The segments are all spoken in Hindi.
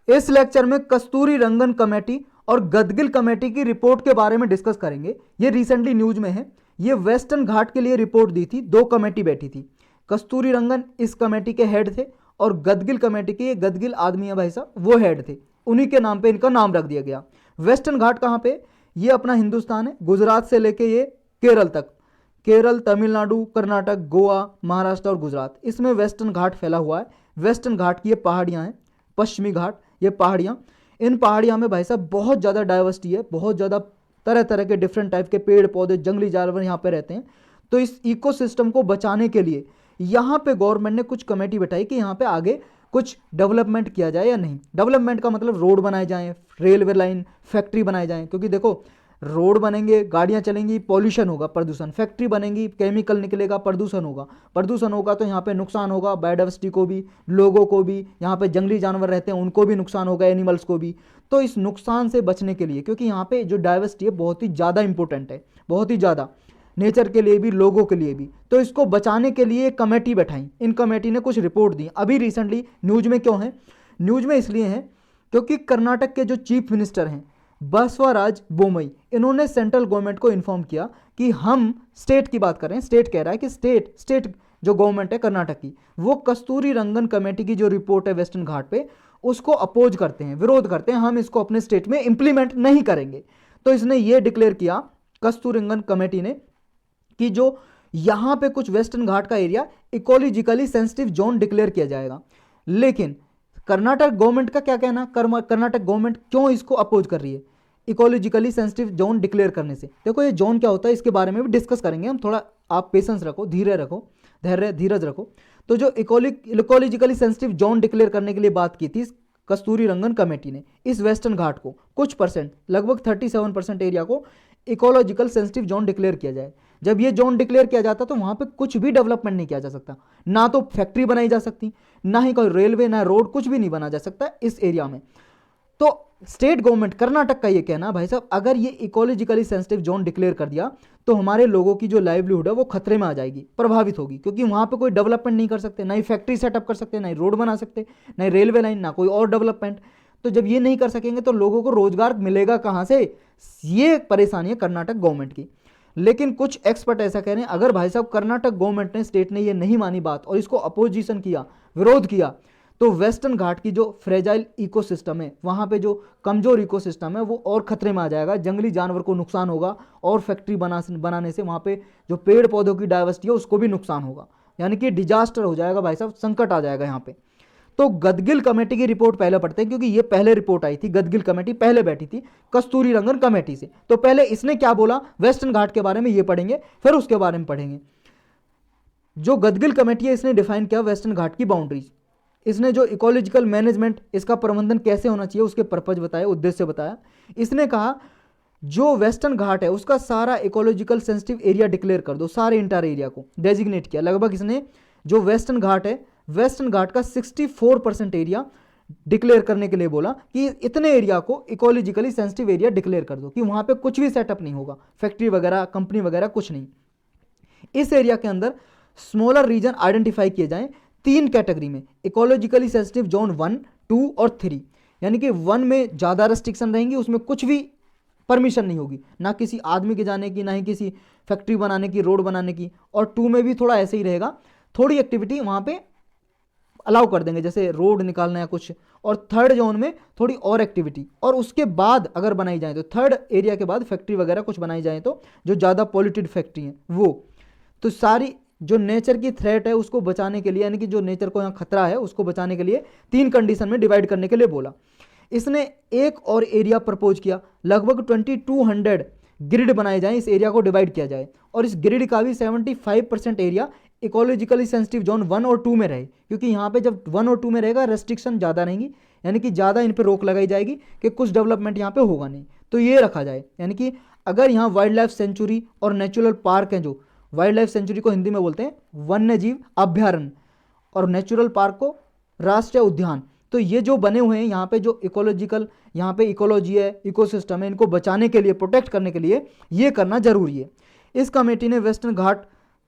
इस लेक्चर में कस्तूरी रंगन कमेटी और गदगिल कमेटी की रिपोर्ट के बारे में डिस्कस करेंगे। ये रिसेंटली न्यूज में है। ये वेस्टर्न घाट के लिए रिपोर्ट दी थी, दो कमेटी बैठी थी। कस्तूरी रंगन इस कमेटी के हेड थे और गदगिल कमेटी के, ये गदगिल आदमी है भाई साहब, वो हेड थे। उन्हीं के नाम पे इनका नाम रख दिया गया। वेस्टर्न घाट कहाँ पे? ये अपना हिंदुस्तान है, गुजरात से लेके ये केरल तक, केरल, तमिलनाडु, कर्नाटक, गोवा, महाराष्ट्र और गुजरात, इसमें वेस्टर्न घाट फैला हुआ है। वेस्टर्न घाट की ये पहाड़ियाँ हैं, पश्चिमी घाट, ये पहाड़ियाँ। इन पहाड़ियाँ में भाई साहब बहुत ज़्यादा डाइवर्सिटी है, बहुत ज़्यादा तरह तरह के डिफरेंट टाइप के पेड़ पौधे, जंगली जानवर यहाँ पे रहते हैं। तो इस इकोसिस्टम को बचाने के लिए यहाँ पे गवर्नमेंट ने कुछ कमेटी बैठाई कि यहाँ पे आगे कुछ डेवलपमेंट किया जाए या नहीं। डेवलपमेंट का मतलब रोड बनाए जाएं, रेलवे लाइन, फैक्ट्री बनाए जाएं, क्योंकि देखो रोड बनेंगे, गाड़ियाँ चलेंगी, पॉल्यूशन होगा, प्रदूषण। फैक्ट्री बनेगी, केमिकल निकलेगा, प्रदूषण होगा। प्रदूषण होगा तो यहाँ पे नुकसान होगा बायोडाइवर्सिटी को भी, लोगों को भी, यहाँ पे जंगली जानवर रहते हैं उनको भी नुकसान होगा, एनिमल्स को भी। तो इस नुकसान से बचने के लिए, क्योंकि यहाँ पे जो डाइवर्सिटी है बहुत ही ज़्यादा इंपॉर्टेंट है, बहुत ही ज़्यादा, नेचर के लिए भी, लोगों के लिए भी, तो इसको बचाने के लिए एक कमेटी बैठाई। इन कमेटी ने कुछ रिपोर्ट दी। अभी रिसेंटली न्यूज में क्यों है? न्यूज में इसलिए है क्योंकि कर्नाटक के जो चीफ मिनिस्टर हैं बसवराज बोमई, इन्होंने सेंट्रल गवर्नमेंट को इन्फॉर्म किया कि हम, स्टेट की बात कर रहे हैं, स्टेट कह रहा है कि स्टेट जो गवर्नमेंट है कर्नाटक की, वो कस्तूरी रंगन कमेटी की जो रिपोर्ट है वेस्टर्न घाट पे, उसको अपोज करते हैं, विरोध करते हैं, हम इसको अपने स्टेट में इंप्लीमेंट नहीं करेंगे। तो इसने ये डिक्लेयर किया, कस्तूरी रंगन कमेटी ने, कि जो यहाँ पे कुछ वेस्टर्न घाट का area ecologically sensitive zone declare किया जाएगा। लेकिन कर्नाटक गवर्नमेंट का क्या कहना? कर्नाटक गवर्नमेंट क्यों इसको अपोज कर रही है इकोलॉजिकली सेंसिटिव जोन डिक्लेयर करने से? देखो ये जोन क्या होता है इसके बारे में भी डिस्कस करेंगे हम, थोड़ा आप पेशेंस रखो, धीरे रखो, धीरज रखो। तो जो इकोलॉजिकली सेंसिटिव जोन डिक्लेयर करने के लिए बात की थी कस्तूरी रंगन कमेटी ने, इस वेस्टर्न घाट को कुछ परसेंट, लगभग 37% एरिया को इकोलॉजिकल सेंसिटिव जोन डिक्लेयर किया जाए। जब ये जोन डिक्लेयर किया जाता तो वहां पे कुछ भी डेवलपमेंट नहीं किया जा सकता, ना तो फैक्ट्री बनाई जा सकती, ना ही कोई रेलवे, ना रोड, कुछ भी नहीं बना जा सकता इस एरिया में। तो स्टेट गवर्नमेंट कर्नाटक का ये कहना, भाई साहब अगर ये इकोलॉजिकली सेंसिटिव जोन डिक्लेयर कर दिया तो हमारे लोगों की जो लाइवलीहुड है वो खतरे में आ जाएगी, प्रभावित होगी, क्योंकि वहां पे कोई डेवलपमेंट नहीं कर सकते, ना ही फैक्ट्री सेटअप कर सकते, ना ही रोड बना सकते, ना ही रेलवे लाइन, ना कोई और डेवलपमेंट। तो जब ये नहीं कर सकेंगे तो लोगों को रोजगार मिलेगा कहां से? ये परेशानी है कर्नाटक गवर्नमेंट की। लेकिन कुछ एक्सपर्ट ऐसा कह रहे हैं, अगर भाई साहब कर्नाटक गवर्नमेंट ने, स्टेट ने ये नहीं मानी बात और इसको अपोजिशन किया, विरोध किया, तो वेस्टर्न घाट की जो फ्रेजाइल इकोसिस्टम है, वहां पे जो कमजोर इकोसिस्टम है वो और खतरे में आ जाएगा, जंगली जानवर को नुकसान होगा, और फैक्ट्री बनाने से वहां पे जो पेड़ पौधों की डाइवर्सिटी है उसको भी नुकसान होगा, यानी कि डिजास्टर हो जाएगा भाई साहब, संकट आ जाएगा यहाँ पे। तो गदगिल कमेटी की रिपोर्ट पहले पढ़ते हैं, क्योंकि ये पहले रिपोर्ट आई थी, गदगिल कमेटी पहले बैठी थी कस्तूरी रंगन कमेटी से। तो पहले इसने क्या बोला वेस्टर्न घाट के बारे में ये पढ़ेंगे, फिर उसके बारे में पढ़ेंगे। जो गदगिल कमेटी है इसने डिफाइन किया वेस्टर्न घाट की बाउंड्रीज, इसने जो इकोलॉजिकल मैनेजमेंट, इसका प्रबंधन कैसे होना चाहिए उसके पर्पज बताया, उद्देश्य बताया। इसने कहा जो वेस्टर्न घाट है उसका सारा इकोलॉजिकल सेंसिटिव एरिया डिक्लेयर कर दो, सारे इंटायर एरिया को डेजिग्नेट किया। लगभग इसने जो वेस्टर्न घाट है, वेस्टर्न घाट का 64% एरिया डिक्लेयर करने के लिए बोला कि इतने एरिया को इकोलॉजिकली सेंसिटिव एरिया डिक्लेयर कर दो, कि वहां पे कुछ भी सेटअप नहीं होगा, फैक्ट्री वगैरह, कंपनी वगैरह कुछ नहीं। इस एरिया के अंदर स्मॉलर रीजन आइडेंटिफाई किए जाएं 3 कैटेगरी में, इकोलॉजिकली सेंसिटिव जोन 1, 2 और 3। यानी कि 1 में ज़्यादा रेस्ट्रिक्शन रहेंगी, उसमें कुछ भी परमिशन नहीं होगी, ना किसी आदमी के जाने की, ना ही किसी फैक्ट्री बनाने की, रोड बनाने की। और 2 में भी थोड़ा ऐसे ही रहेगा, थोड़ी एक्टिविटी वहाँ पे अलाउ कर देंगे, जैसे रोड निकालना या कुछ। और 3rd जोन में थोड़ी और एक्टिविटी, और उसके बाद अगर बनाई जाए तो 3rd एरिया के बाद फैक्ट्री वगैरह कुछ बनाई जाए तो जो ज़्यादा पॉल्यूटेड फैक्ट्री हैं वो। तो सारी जो नेचर की थ्रेट है उसको बचाने के लिए, यानी कि जो नेचर को यहाँ खतरा है उसको बचाने के लिए 3 कंडीशन में डिवाइड करने के लिए बोला। इसने एक और एरिया प्रपोज किया, लगभग 2200 ग्रिड बनाए जाएं, इस एरिया को डिवाइड किया जाए, और इस ग्रिड का भी 75% एरिया इकोलॉजिकली सेंसिटिव जोन 1 और 2 में रहे, क्योंकि यहाँ पे जब 1 और 2 में रहेगा रेस्ट्रिक्शन ज़्यादा रहेंगी, यानी कि ज़्यादा इन पे रोक लगाई जाएगी कि कुछ डेवलपमेंट यहाँ पे होगा नहीं। तो ये रखा जाए, यानी कि अगर यहाँ वाइल्ड लाइफ सेंचुरी और नेचुरल पार्क हैं, जो वाइल्ड लाइफ सेंचुरी को हिंदी में बोलते हैं वन्य जीव अभ्यारण्य, और नेचुरल पार्क को राष्ट्रीय उद्यान, तो ये जो बने हुए हैं यहाँ पे, जो इकोलॉजिकल यहाँ पे इकोलॉजी है, इकोसिस्टम है, इनको बचाने के लिए, प्रोटेक्ट करने के लिए ये करना जरूरी है। इस कमेटी ने वेस्टर्न घाट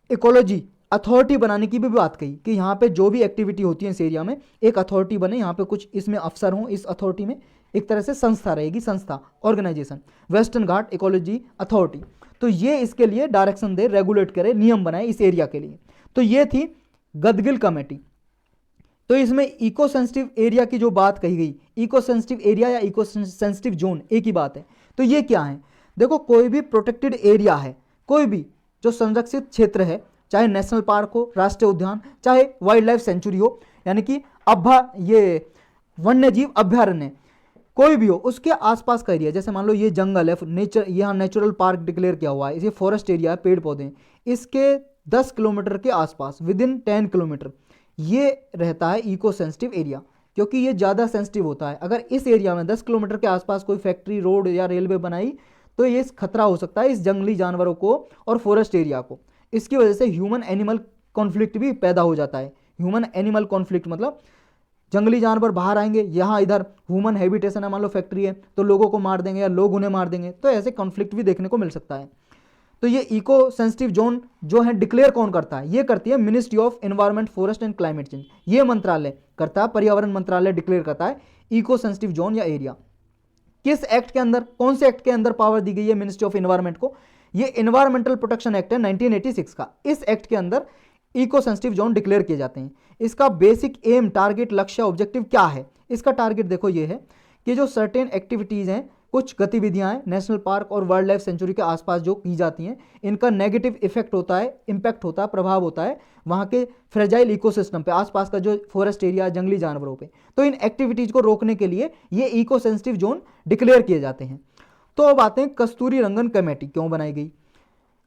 इकोलॉजी अथॉरिटी बनाने की भी बात कही कि यहाँ पे जो भी एक्टिविटी होती है इस एरिया में एक अथॉरिटी बने, यहाँ पे कुछ इसमें अफसर हों, इस अथॉरिटी में एक तरह से संस्था रहेगी, संस्था, ऑर्गेनाइजेशन, वेस्टर्न घाट इकोलॉजी अथॉरिटी। तो ये इसके लिए डायरेक्शन दे, रेगुलेट करे, नियम बनाए इस एरिया के लिए। तो ये थी गदगिल कमेटी। तो इसमें इको सेंसिटिव एरिया की जो बात कही गई, इको सेंसिटिव एरिया या इको सेंसिटिव जोन एक ही बात है। तो ये क्या है, देखो कोई भी प्रोटेक्टेड एरिया है, कोई भी जो संरक्षित क्षेत्र है, चाहे नेशनल पार्क हो, राष्ट्रीय उद्यान, चाहे वाइल्ड लाइफ सेंचुरी हो, यानी कि ये वन्य जीव अभ्यारण्य, कोई भी हो, उसके आसपास का एरिया, जैसे मान लो ये जंगल है, नेचर, यहाँ नेचुरल पार्क डिक्लेयर किया हुआ है, ये फॉरेस्ट एरिया है, पेड़ पौधे, इसके 10 किलोमीटर के आसपास, विद इन 10 किलोमीटर, ये रहता है इको सेंसिटिव एरिया, क्योंकि ये ज़्यादा सेंसिटिव होता है। अगर इस एरिया में 10 किलोमीटर के आसपास कोई फैक्ट्री, रोड या रेलवे बनाई तो ये खतरा हो सकता है इस जंगली जानवरों को और फॉरेस्ट एरिया को। इसकी वजह से ह्यूमन एनिमल कॉन्फ्लिक्ट भी पैदा हो जाता है। ह्यूमन एनिमल कॉन्फ्लिक्ट मतलब जंगली जानवर बाहर आएंगे, यहाँ इधर ह्यूमन हैबिटेशन है, मान लो फैक्ट्री है तो लोगों को मार देंगे या लोग उन्हें मार देंगे, तो ऐसे कॉन्फ्लिक्ट भी देखने को मिल सकता है। तो ये इको सेंसिटिव जोन जो है डिक्लेयर कौन करता है, ये करती है ministry of environment, forest and climate change, ये मंत्रालय करता है, पर्यावरण मंत्रालय डिक्लेयर करता है इको सेंसिटिव जोन या एरिया। किस एक्ट के अंदर, कौन से एक्ट के अंदर पावर दी गई है मिनिस्ट्री ऑफ एनवायरनमेंट को, ये एनवायरमेंटल प्रोटेक्शन एक्ट है 1986 का। इस एक्ट के अंदर इको सेंसिटिव जोन डिक्लेयर किए जाते हैं। इसका बेसिक एम, टारगेट, लक्ष्य, ऑब्जेक्टिव क्या है, इसका टारगेट देखो ये है कि जो सर्टेन एक्टिविटीज़ हैं, कुछ गतिविधियां हैं नेशनल पार्क और वाइल्ड लाइफ सेंचुरी के आसपास जो की जाती हैं, इनका नेगेटिव इफेक्ट होता है, इंपैक्ट होता है, प्रभाव होता है वहाँ के फ्रेजाइल इकोसिस्टम पे, आसपास का जो फॉरेस्ट एरिया, जंगली जानवरों पे। तो इन एक्टिविटीज़ को रोकने के लिए ये इको सेंसिटिव जोन डिक्लेयर किए जाते हैं। तो अब आते हैं कस्तूरी रंगन कमेटी क्यों बनाई गई।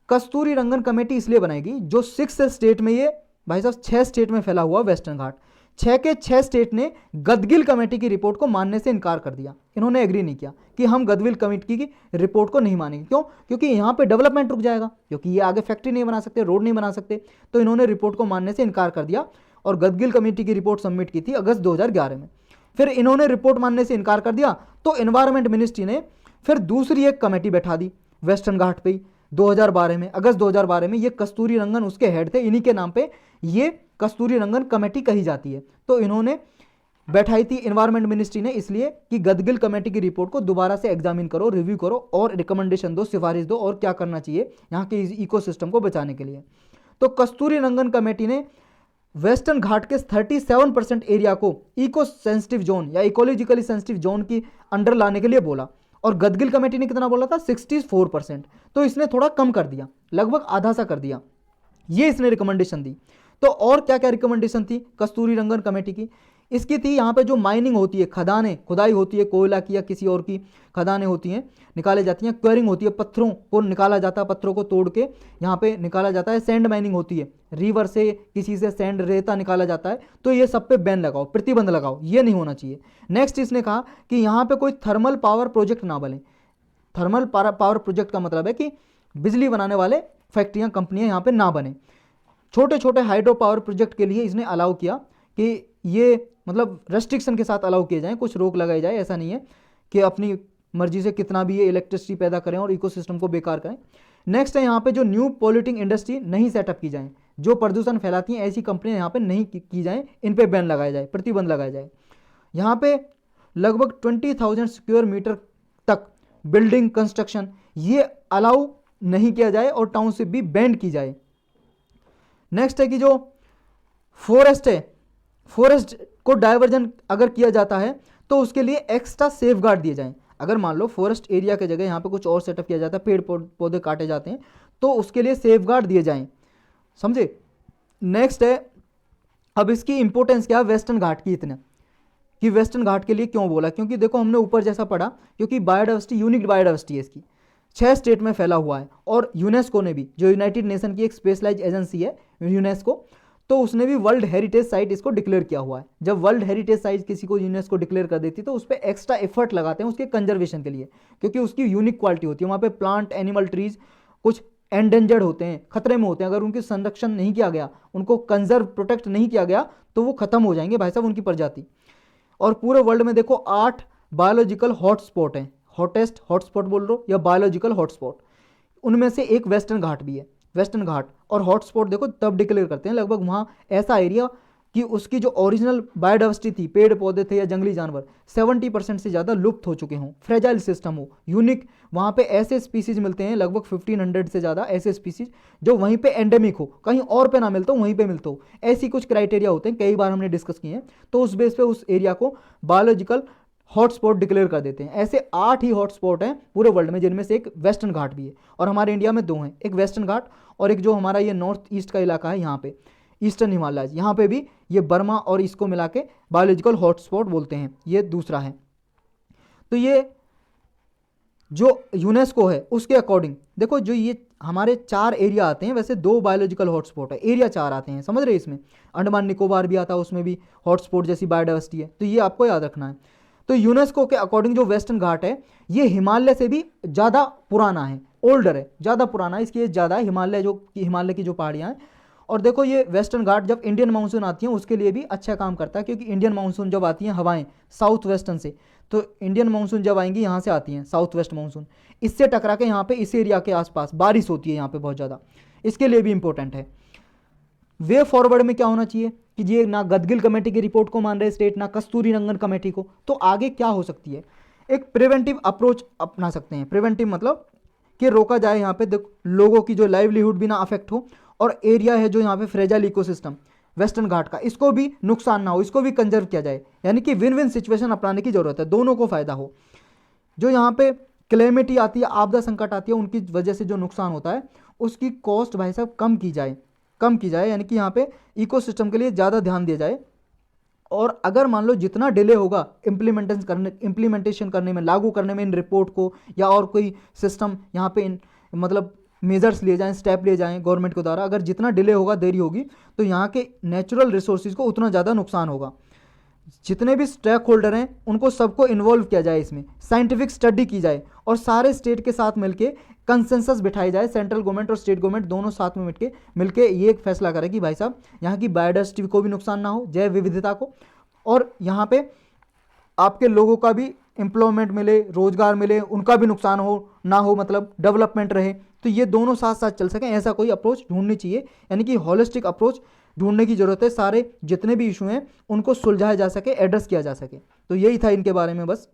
कस्तूरी रंगन कमेटी इसलिए बनाई गई, जो 6 स्टेट में, ये भाई साहब 6 स्टेट में फैला हुआ वेस्टर्न घाट, 6 के 6 स्टेट ने गदगिल कमेटी की रिपोर्ट को मानने से इनकार कर दिया। इन्होंने एग्री नहीं किया कि हम गदगिल कमेटी की रिपोर्ट को नहीं मानेंगे। क्यों? क्योंकि यहाँ पे डेवलपमेंट रुक जाएगा, क्योंकि ये आगे फैक्ट्री नहीं बना सकते, रोड नहीं बना सकते। तो इन्होंने रिपोर्ट को मानने से इनकार कर दिया और गदगिल कमेटी की रिपोर्ट सबमिट की थी अगस्त 2011 में। फिर इन्होंने रिपोर्ट मानने से इनकार कर दिया तो एनवायरमेंट मिनिस्ट्री ने फिर दूसरी एक कमेटी बैठा दी वेस्टर्न घाट पे ही 2012 में, अगस्त 2012 में। ये कस्तूरी रंगन उसके हेड थे, इन्हीं के नाम पे ये कस्तूरी रंगन कमेटी कही जाती है। तो इन्होंने बैठाई थी एनवायरमेंट मिनिस्ट्री ने, इसलिए कि गदगिल कमेटी की रिपोर्ट को दोबारा से एग्जामिन करो, रिव्यू करो और रिकमेंडेशन दो, सिफारिश दो और क्या करना चाहिए यहाँ के इकोसिस्टम को बचाने के लिए। तो कस्तूरी रंगन कमेटी ने वेस्टर्न घाट के 37% एरिया को इको सेंसिटिव जोन या इकोलॉजिकली सेंसिटिव जोन की अंडर लाने के लिए बोला और गदगिल कमेटी ने कितना बोला था, 64%। तो इसने थोड़ा कम कर दिया, लगभग आधा सा कर दिया, ये इसने रिकमेंडेशन दी। तो और क्या क्या रिकमेंडेशन थी कस्तूरी रंगन कमेटी की, इसकी थी यहाँ पे जो माइनिंग होती है, खदानें, खुदाई होती है, कोयला की या किसी और की खदानें होती हैं, निकाले जाती हैं, क्वेरिंग होती है, पत्थरों को निकाला जाता है, पत्थरों को तोड़ के यहाँ पे निकाला जाता है, सैंड माइनिंग होती है, रिवर से किसी से सैंड, रेता निकाला जाता है। तो ये सब पे बैन लगाओ, प्रतिबंध लगाओ, ये नहीं होना चाहिए। नेक्स्ट इसने कहा कि यहाँ पे कोई थर्मल पावर प्रोजेक्ट ना बने। थर्मल पावर प्रोजेक्ट का मतलब है कि बिजली बनाने वाले फैक्ट्रियाँ, कंपनियाँ यहाँ पे ना बने। छोटे छोटे हाइड्रो पावर प्रोजेक्ट के लिए इसने अलाउ किया कि ये मतलब रेस्ट्रिक्शन के साथ अलाउ किए जाएं, कुछ रोक लगाई जाए। ऐसा नहीं है कि अपनी मर्जी से कितना भी ये इलेक्ट्रिसिटी पैदा करें और इकोसिस्टम को बेकार करें। नेक्स्ट है यहाँ पे जो न्यू पॉल्यूटिंग इंडस्ट्री नहीं सेटअप की जाए, जो प्रदूषण फैलाती हैं ऐसी कंपनियां यहाँ पे नहीं की जाएं, इन पे बैन लगाया जाए, प्रतिबंध लगाया जाए। यहाँ पे लगभग 20,000 स्क्वायर मीटर तक बिल्डिंग कंस्ट्रक्शन ये अलाउ नहीं किया जाए और टाउनशिप भी बैन की जाए। नेक्स्ट है कि जो फॉरेस्ट है, फॉरेस्ट को डाइवर्जन अगर किया जाता है तो उसके लिए एक्स्ट्रा सेफगार्ड दिए जाएं। अगर मान लो फॉरेस्ट एरिया की जगह यहाँ पे कुछ और सेटअप किया जाता है, पेड़ पौधे काटे जाते हैं, तो उसके लिए सेफगार्ड दिए जाएं, समझे। नेक्स्ट है, अब इसकी इंपॉर्टेंस क्या है वेस्टर्न घाट की, इतना कि वेस्टर्न घाट के लिए क्यों बोला, क्योंकि देखो हमने ऊपर जैसा पढ़ा, क्योंकि बायोडाइवर्सिटी, यूनिक बायोडाइवर्सिटी है इसकी, 6 स्टेट में फैला हुआ है। और यूनेस्को ने भी, जो यूनाइटेड नेशन की एक स्पेशलाइज एजेंसी है यूनेस्को, तो उसने भी वर्ल्ड हेरिटेज साइट इसको डिक्लेयर किया हुआ है। जब वर्ल्ड हेरिटेज साइट किसी को यूनेस्को डिक्लेयर कर देती तो उस पर एक्स्ट्रा एफर्ट लगाते हैं उसके कंजर्वेशन के लिए, क्योंकि उसकी यूनिक क्वालिटी होती है। वहाँ पे प्लांट, एनिमल, ट्रीज कुछ एंडेंजर्ड होते हैं, खतरे में होते हैं, अगर उनकी संरक्षण नहीं किया गया, उनको कंजर्व, प्रोटेक्ट नहीं किया गया तो वो खत्म हो जाएंगे भाई साहब, उनकी प्रजाति। और पूरे वर्ल्ड में देखो 8 बायोलॉजिकल हॉटस्पॉट हैं, हॉटेस्ट हॉटस्पॉट बोल रहे हो या बायोलॉजिकल हॉटस्पॉट, उनमें से एक वेस्टर्न घाट भी है। वेस्टर्न घाट, और हॉटस्पॉट देखो तब डिक्लेयर करते हैं लगभग वहाँ ऐसा एरिया कि उसकी जो ओरिजिनल बायोडाइवर्सिटी थी, पेड़ पौधे थे या जंगली जानवर, 70% से ज़्यादा लुप्त हो चुके हों, फ्रेजाइल सिस्टम हो, यूनिक वहाँ पे ऐसे स्पीसीज मिलते हैं लगभग 1500 से ज़्यादा ऐसे स्पीसीज जो वहीं पे एंडेमिक हो, कहीं और पे ना मिलता हो, वहीं पे मिलता हो, ऐसी कुछ क्राइटेरिया होते हैं, कई बार हमने डिस्कस किए हैं। तो उस बेस पे उस एरिया को बायोलॉजिकल हॉटस्पॉट डिक्लेयर कर देते हैं। ऐसे 8 ही हॉटस्पॉट हैं पूरे वर्ल्ड में, जिनमें से एक वेस्टर्न घाट भी है, और हमारे इंडिया में 2 हैं, एक वेस्टर्न घाट और एक जो हमारा ये नॉर्थ ईस्ट का इलाका है, यहाँ पे ईस्टर्न हिमालय, यहाँ पे भी ये बर्मा और इसको मिला के बायोलॉजिकल हॉटस्पॉट बोलते हैं, ये दूसरा है। तो ये जो यूनेस्को है उसके अकॉर्डिंग देखो, जो ये हमारे 4 एरिया आते हैं, वैसे 2 बायोलॉजिकल हॉटस्पॉट है, एरिया 4 आते हैं, समझ रहे हैं। इसमें अंडमान निकोबार भी आता है, उसमें भी हॉटस्पॉट जैसी बायोडाइवर्सिटी है, तो ये आपको याद रखना है। तो यूनेस्को के अकॉर्डिंग जो वेस्टर्न घाट है ये हिमालय से भी ज़्यादा पुराना है, ओल्डर है, ज़्यादा पुराना है, इसकी एज ज़्यादा है, हिमालय की जो पहाड़ियाँ हैं। और देखो ये वेस्टर्न घाट जब इंडियन मानसून आती है उसके लिए भी अच्छा काम करता है, क्योंकि इंडियन मानसून जब आती हैं हवाएं साउथ वेस्टर्न से, तो इंडियन मानसून जब आएंगी यहाँ से आती हैं साउथ वेस्ट मानसून, इससे टकरा के यहाँ पे इस एरिया के आसपास बारिश होती है यहाँ पे बहुत ज़्यादा, इसके लिए भी इंपॉर्टेंट है। वे फॉरवर्ड में क्या होना चाहिए कि ये ना गदगिल कमेटी की रिपोर्ट को मान रहे स्टेट, ना कस्तूरी रंगन कमेटी को, तो आगे क्या हो सकती है, एक प्रिवेंटिव अप्रोच अपना सकते हैं। प्रिवेंटिव मतलब कि रोका जाए यहाँ पे लोगों की जो लाइवलीहुड भी ना अफेक्ट हो, और एरिया है जो यहाँ पे फ्रेजाइल इकोसिस्टम वेस्टर्न घाट का, इसको भी नुकसान ना हो, इसको भी कंजर्व किया जाए, यानी कि विन विन सिचुएशन अपनाने की जरूरत है, दोनों को फायदा हो। जो यहाँ पे क्लेमिटी आती है, आपदा संकट आती है, उनकी वजह से जो नुकसान होता है उसकी कॉस्ट भाई साहब कम की जाए, यानी कि यहाँ पे इकोसिस्टम के लिए ज़्यादा ध्यान दिया जाए। और अगर मान लो जितना डिले होगा इम्प्लीमेंटेशन करने में, लागू करने में इन रिपोर्ट को, या और कोई सिस्टम यहाँ पे मतलब मेजर्स लिए जाएं, स्टेप लिए जाएं गवर्नमेंट के द्वारा, अगर जितना डिले होगा, देरी होगी, तो यहाँ के नेचुरल रिसोर्सेज को उतना ज़्यादा नुकसान होगा। जितने भी स्टेक होल्डर हैं उनको सबको इन्वॉल्व किया जाए, इसमें साइंटिफिक स्टडी की जाए, और सारे स्टेट के साथ मिलके कंसेंसस बिठाई जाए, सेंट्रल गवर्नमेंट और स्टेट गवर्नमेंट दोनों साथ में मिलके ये एक फैसला करें कि भाई साहब यहाँ की बायोडाइवर्सिटी को भी नुकसान ना हो, जैव विविधता को, और यहाँ पे आपके लोगों का भी एम्प्लॉयमेंट मिले, रोजगार मिले, उनका भी नुकसान हो ना हो, मतलब डेवलपमेंट रहे। तो ये दोनों साथ साथ चल सकें, ऐसा कोई अप्रोच ढूंढनी चाहिए, यानी कि होलिस्टिक अप्रोच ढूंढने की जरूरत है, सारे जितने भी इशू हैं उनको सुलझाया जा सके, एड्रेस किया जा सके। तो यही था इनके बारे में बस।